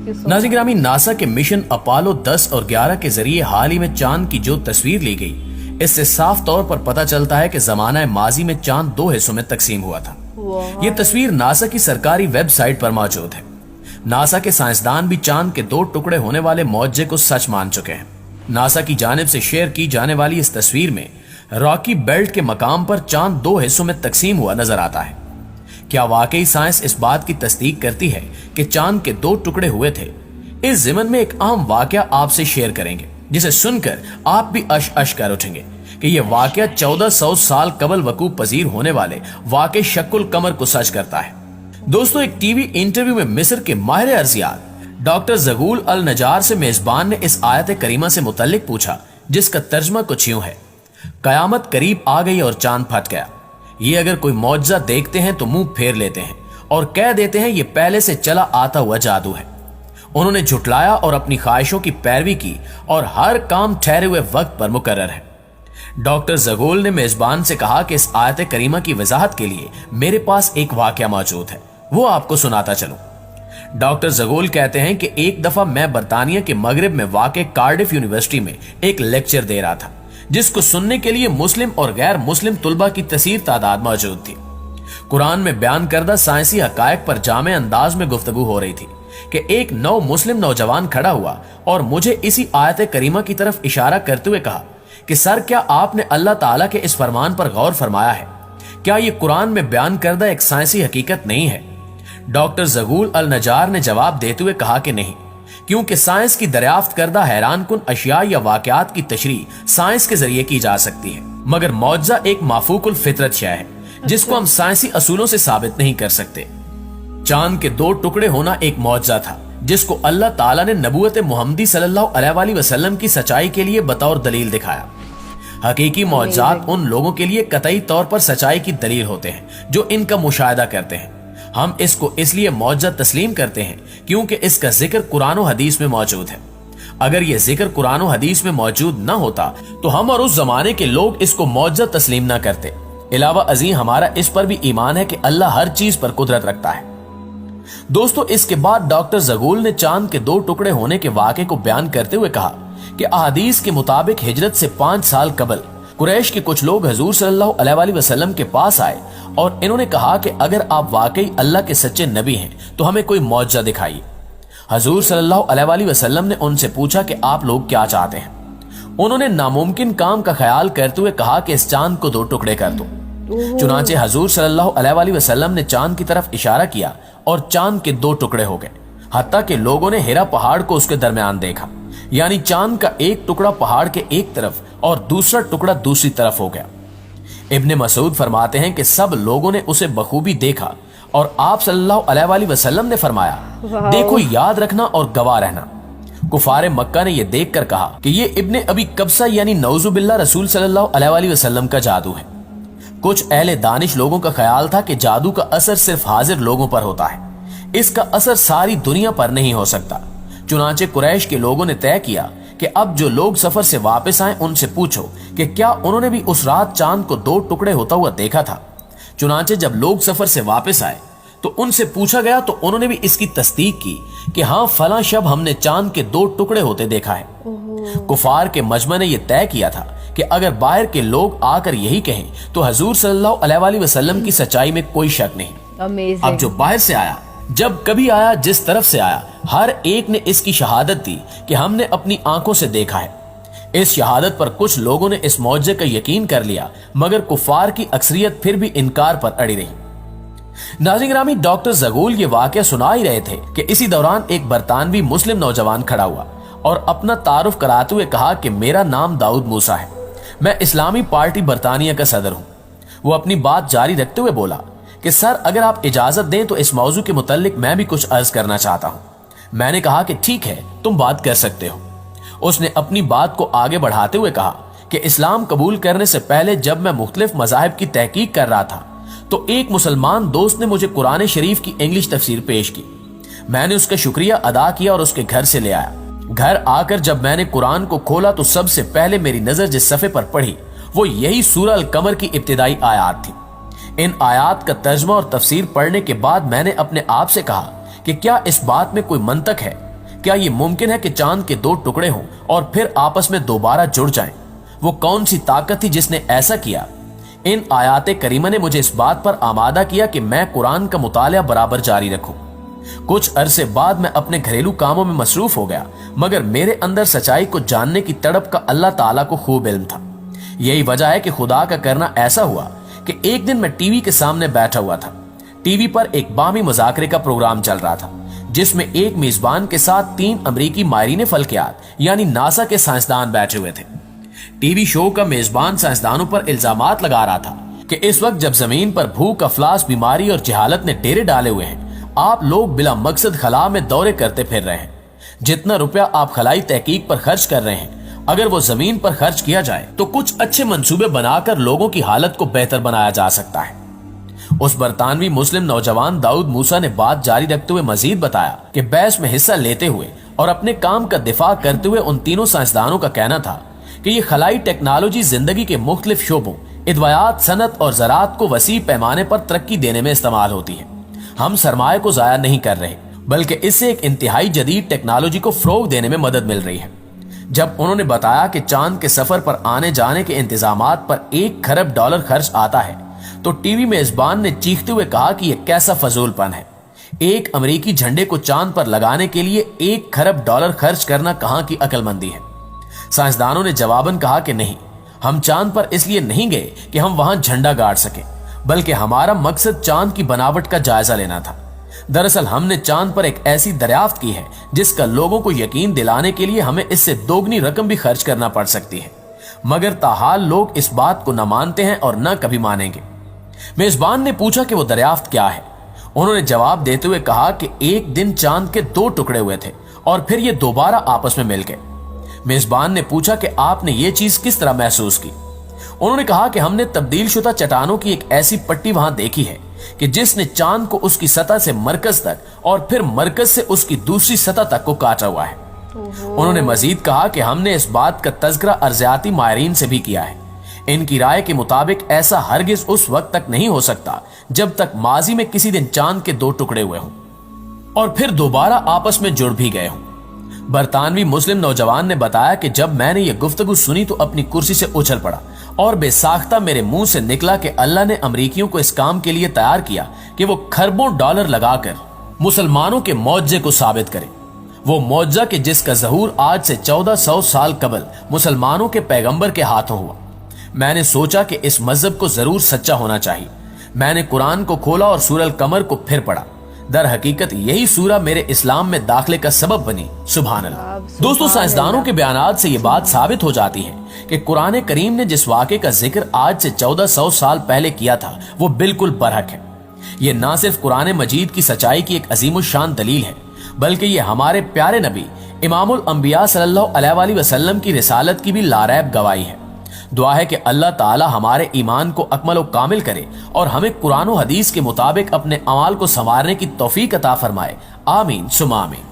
नाज़रीन ग्रामी, नासा के मिशन अपोलो 10 और 11 के जरिए हाल ही में चांद की जो तस्वीर ली गई, इससे साफ तौर पर पता चलता है कि जमाना माजी में चांद 2 हिस्सों में तकसीम हुआ था। ये तस्वीर नासा की सरकारी वेबसाइट पर मौजूद है। नासा के साइंसदान भी चांद के 2 टुकड़े होने वाले मौजे को सच मान चुके हैं। नासा की जानिब से शेयर की जाने वाली इस तस्वीर में रॉकी बेल्ट के मकाम पर चांद 2 हिस्सों में तकसीम हुआ नजर आता है। क्या वाकई साइंस इस बात की तस्दीक करती है कि चांद के 2 टुकड़े हुए थे? इस ज़िमन में एक अहम वाकया आपसे शेयर करेंगे, जिसे सुनकर आप भी अश अश कर उठेंगे कि यह वाकया 1400 साल कबल वकूफ पजीर होने वाले वाकई शक्ल कमर को सच करता है। दोस्तों, एक टीवी इंटरव्यू में मिस्र के माहिर अर्जियात डॉक्टर ज़गूल अल नजार से मेजबान ने इस आयत करीमा से मुतल्लिक पूछा, जिसका तर्जमा कुछ यूं है: कयामत करीब आ गई और चांद फट गया। ये अगर कोई मौजज़ा देखते हैं तो मुंह फेर लेते हैं और कह देते हैं ये पहले से चला आता हुआ जादू है। उन्होंने झुटलाया और अपनी ख्वाहिशों की पैरवी की और हर काम ठहरे हुए वक्त पर मुकर्रर है। डॉक्टर ज़गूल ने मेजबान से कहा कि इस आयत करीमा की वजाहत के लिए मेरे पास एक वाकया मौजूद है, वो आपको सुनाता चलूं। डॉक्टर ज़गूल कहते हैं कि एक दफा मैं बरतानिया के मगरिब में वाक़े कार्डिफ यूनिवर्सिटी में एक लेक्चर दे रहा था, जिसको सुनने के लिए मुस्लिम और गैर मुस्लिम तुलबा की कसीर तादाद मौजूद थी। कुरान में बयान करदा साइंसी हकायक पर जामे अंदाज में गुफ्तगू हो रही थी कि एक नौ मुस्लिम नौजवान खड़ा हुआ और मुझे इसी आयत करीमा की तरफ इशारा करते हुए कहा कि सर, क्या आपने अल्लाह ताला के इस फरमान पर गौर फरमाया है? क्या ये कुरान में बयान करदा एक साइंसी हकीकत नहीं है? डॉक्टर ज़गूल अल नजार ने जवाब देते हुए कहा कि नहीं, क्योंकि साइंस की दरियाफ्त करदा हैरान कुन अशिया या वाकयात की तशरीह साइंस के जरिए की जा सकती है, मगर मौजज़ा एक माफूकुल फितरत शय है जिसको हम साइंसी असूलों से साबित नहीं कर सकते। चांद के 2 टुकड़े होना एक मौजज़ा था जिसको अल्लाह ताला ने नबूवत मुहम्मदी सल्लल्लाहु अलैहि वसल्लम की सच्चाई के लिए बतौर दलील दिखाया। हकीकी मौजज़ात उन लोगों के लिए कतई तौर पर सच्चाई की दलील होते हैं जो इनका मुशाहिदा करते हैं। हम इसको इसलिए मौजज़ा तस्लीम करते हैं क्योंकि इसका जिक्र कुरान और हदीस में मौजूद है। अगर यह जिक्र कुरान और हदीस में मौजूद न होता तो हम और उस जमाने के लोग इसको मौजज़ा तस्लीम न करते। इलावा अजीम, हमारा इस पर भी ईमान है कि अल्लाह हर चीज पर कुदरत रखता है। दोस्तों, इसके बाद डॉक्टर ज़गूल ने चांद के 2 टुकड़े होने के वाक़े को बयान करते हुए कहा कि अहादीस के मुताबिक हिजरत से 5 साल कबल कुरैश के कुछ लोग हजूर सल्लल्लाहु अलैहि वसल्लम के पास आए और इन्होंने कहा कि अगर आप वाकई अल्लाह के सच्चे नबी हैं तो हमें कोई मौजज़ा दिखाइए। हजूर सल्लल्लाहु अलैहि वसल्लम ने उनसे पूछा कि आप लोग क्या चाहते हैं। उन्होंने नामुमकिन काम का ख्याल करते हुए कहा कि इस चांद को 2 टुकड़े कर दो। चुनांचे हजूर सल्लल्लाहु अलैहि वसल्लम ने चांद की तरफ इशारा किया और चांद के 2 टुकड़े हो गए। हत्ता के लोगों ने हिरा पहाड़ को उसके दरमियान देखा, यानी चांद का एक टुकड़ा पहाड़ के एक तरफ और दूसरा टुकड़ा दूसरी तरफ हो गया। इब्ने मसूद फरमाते हैं कि सब लोगों ने उसे बखूबी देखा और आप सल्लल्लाहु अलैहि वसल्लम ने फरमाया, देखो, याद रखना और गवाह रहना। कुफारे मक्का ने यह देखकर कहा कि ये इब्ने अबी कब्सा यानी नऊजुबिल्लाह रसूल सल्लल्लाहु अलैहि वसल्लम का जादू है। कुछ अहले दानिश लोगों का ख्याल था कि जादू का असर सिर्फ हाजिर लोगों पर होता है, इसका असर सारी दुनिया पर नहीं हो सकता। चुनांचे कुरैश के लोगों ने तय किया कि अब जो लोग सफर से वापस आए उनसे पूछो कि क्या उन्होंने भी उस रात चांद को 2 टुकड़े होता हुआ देखा था। चुनांचे जब लोग सफर से वापस आए तो उनसे पूछा गया तो उन्होंने भी इसकी तस्दीक की कि हाँ, फलां शब हमने चांद के 2 टुकड़े होते देखा है। कुफार के मजमा ने यह तय किया था कि अगर बाहर के लोग आकर यही कहें तो हजूर सल्लल्लाहु अलैहि वसल्लम की सच्चाई में कोई शक नहीं। अब जो बाहर से आया, जब कभी आया, जिस तरफ से आया, हर एक ने इसकी शहादत दी कि हमने अपनी आंखों से देखा है। इस शहादत पर कुछ लोगों ने इस मौजे का यकीन कर लिया, मगर कुफार की अक्सरियत फिर भी इनकार पर अड़ी रही। नाज़रीन ग्रामी, डॉक्टर ज़गूल ये वाकया सुना ही रहे थे कि इसी दौरान एक बरतानवी मुस्लिम नौजवान खड़ा हुआ और अपना तारुफ कराते हुए कहा कि मेरा नाम दाऊद मूसा है, मैं इस्लामी पार्टी बरतानिया का सदर हूं। वो अपनी बात जारी रखते हुए बोला कि सर, अगर आप इजाजत दें तो इस मौजू के मुतालिक मैं भी कुछ अर्ज करना चाहता हूं। मैंने कहा कि ठीक है, तुम बात कर सकते हो। उसने अपनी बात को आगे बढ़ाते हुए कहा कि इस्लाम कबूल करने से पहले जब मैं मुख्तलिफ मज़ाहिब की तहकीक कर रहा था तो एक मुसलमान दोस्त ने मुझे कुरान शरीफ की इंग्लिश तफसीर पेश की। मैंने उसका शुक्रिया अदा किया और उसके घर से ले आया। घर आकर जब मैंने कुरान को खोला तो सबसे पहले मेरी नजर जिस सफ़े पर पड़ी वो यही सूरह अल कमर की इब्तिदाई आयात थी। इन आयात का तर्जमा और तफसीर पढ़ने के बाद मैंने अपने आप से कहा कि क्या इस बात में कोई मंतक है کیا یہ ممکن ہے کہ چاند کے دو ٹکڑے ہوں اور پھر آپس میں دوبارہ جڑ جائیں؟ وہ کون سی طاقت تھی جس نے ایسا کیا؟ ان آیات کریمہ نے مجھے اس بات پر آمادہ کیا کہ میں قرآن کا مطالعہ برابر جاری رکھوں۔ کچھ عرصے بعد میں اپنے گھریلو کاموں میں مصروف ہو گیا، مگر میرے اندر سچائی کو جاننے کی تڑپ کا اللہ تعالیٰ کو خوب علم تھا۔ یہی وجہ ہے کہ خدا کا کرنا ایسا ہوا کہ ایک دن میں ٹی وی کے سامنے بیٹھا ہوا تھا۔ ٹی وی پر ایک باہمی مذاکرے کا پروگرام چل رہا تھا، جس میں ایک میزبان کے ساتھ 3 امریکی ماہرین فلکیات یعنی ناسا کے سائنسدان بیٹھے ہوئے تھے۔ ٹی وی شو کا میزبان سائنسدانوں پر الزامات لگا رہا تھا کہ اس وقت جب زمین پر بھوک، افلاس، بیماری اور جہالت نے ڈیرے ڈالے ہوئے ہیں، آپ لوگ بلا مقصد خلا میں دورے کرتے پھر رہے ہیں۔ جتنا روپیہ آپ خلائی تحقیق پر خرچ کر رہے ہیں، اگر وہ زمین پر خرچ کیا جائے تو کچھ اچھے منصوبے بنا کر لوگوں کی حالت کو بہتر بنایا جا سکتا ہے۔ اس برطانوی مسلم نوجوان داؤد موسیٰ نے بات جاری رکھتے ہوئے مزید بتایا کہ بحث میں حصہ لیتے ہوئے اور اپنے کام کا دفاع کرتے ہوئے ان تینوں سائنسدانوں کا کہنا تھا کہ یہ خلائی ٹیکنالوجی زندگی کے مختلف شعبوں، ادویات، صنعت اور زراعت کو وسیع پیمانے پر ترقی دینے میں استعمال ہوتی ہے۔ ہم سرمایہ کو ضائع نہیں کر رہے، بلکہ اس سے ایک انتہائی جدید ٹیکنالوجی کو فروغ دینے میں مدد مل رہی ہے۔ جب انہوں نے بتایا کہ چاند کے سفر پر آنے جانے کے انتظامات پر $1 کھرب خرچ آتا ہے، تو ٹی وی میزبان نے چیختے ہوئے کہا کہ یہ کیسا فضول پن ہے۔ ایک امریکی جھنڈے کو چاند پر لگانے کے لیے $1 کھرب خرچ کرنا کہاں کی عقل مندی ہے؟ سائنسدانوں نے جواباً کہا کہ نہیں، ہم چاند پر اس لیے نہیں گئے کہ ہم وہاں جھنڈا گاڑ سکیں، بلکہ ہمارا مقصد چاند کی بناوٹ کا جائزہ لینا تھا۔ دراصل ہم نے چاند پر ایک ایسی دریافت کی ہے جس کا لوگوں کو یقین دلانے کے لیے ہمیں اس سے دوگنی رقم بھی خرچ کرنا پڑ سکتی ہے، مگر تاحال لوگ اس بات کو نہ مانتے ہیں اور نہ کبھی مانیں گے۔ میزبان نے پوچھا کہ وہ دریافت کیا ہے۔ انہوں نے جواب دیتے ہوئے کہا کہ ایک دن چاند کے 2 ٹکڑے ہوئے تھے اور پھر یہ دوبارہ آپس میں مل گئے۔ میزبان نے پوچھا کہ آپ نے یہ چیز کس طرح محسوس کی؟ انہوں نے کہا کہ ہم نے تبدیل شدہ چٹانوں کی ایک ایسی پٹی وہاں دیکھی ہے کہ جس نے چاند کو اس کی سطح سے مرکز تک اور پھر مرکز سے اس کی دوسری سطح تک کو کاٹا ہوا ہے۔ انہوں نے مزید کہا کہ ہم نے اس بات کا تذکرہ ارضیاتی ماہرین سے بھی کیا ہے۔ ان کی رائے کے مطابق ایسا ہرگز اس وقت تک نہیں ہو سکتا جب تک ماضی میں کسی دن چاند کے 2 ٹکڑے ہوئے ہوں اور پھر دوبارہ آپس میں جڑ بھی گئے ہوں۔ برطانوی مسلم نوجوان نے بتایا کہ جب میں نے یہ گفتگو سنی تو اپنی کرسی سے اچھل پڑا اور بے ساختہ میرے منہ سے نکلا کہ اللہ نے امریکیوں کو اس کام کے لیے تیار کیا کہ وہ کھربوں ڈالر لگا کر مسلمانوں کے معجزے کو ثابت کرے۔ وہ معجزہ کہ جس کا ظہور آج سے 1400 سال قبل مسلمانوں کے پیغمبر کے ہاتھوں ہوا۔ میں نے سوچا کہ اس مذہب کو ضرور سچا ہونا چاہیے۔ میں نے قرآن کو کھولا اور سورہ القمر کو پھر پڑھا۔ در حقیقت یہی سورہ میرے اسلام میں داخلے کا سبب بنی۔ سبحان اللہ۔ دوستو، سائنسدانوں کے بیانات سے یہ بات ثابت ہو جاتی ہے کہ قرآن کریم نے جس واقعے کا ذکر آج سے 1400 سال پہلے کیا تھا وہ بالکل برحق ہے۔ یہ نہ صرف قرآن مجید کی سچائی کی ایک عظیم الشان دلیل ہے، بلکہ یہ ہمارے پیارے نبی امام الانبیاء صلی اللہ علیہ وآلہ وسلم کی رسالت کی بھی لاریب گواہی ہے۔ دعا ہے کہ اللہ تعالی ہمارے ایمان کو اکمل و کامل کرے اور ہمیں قرآن و حدیث کے مطابق اپنے اعمال کو سنوارنے کی توفیق عطا فرمائے۔ آمین ثم آمین۔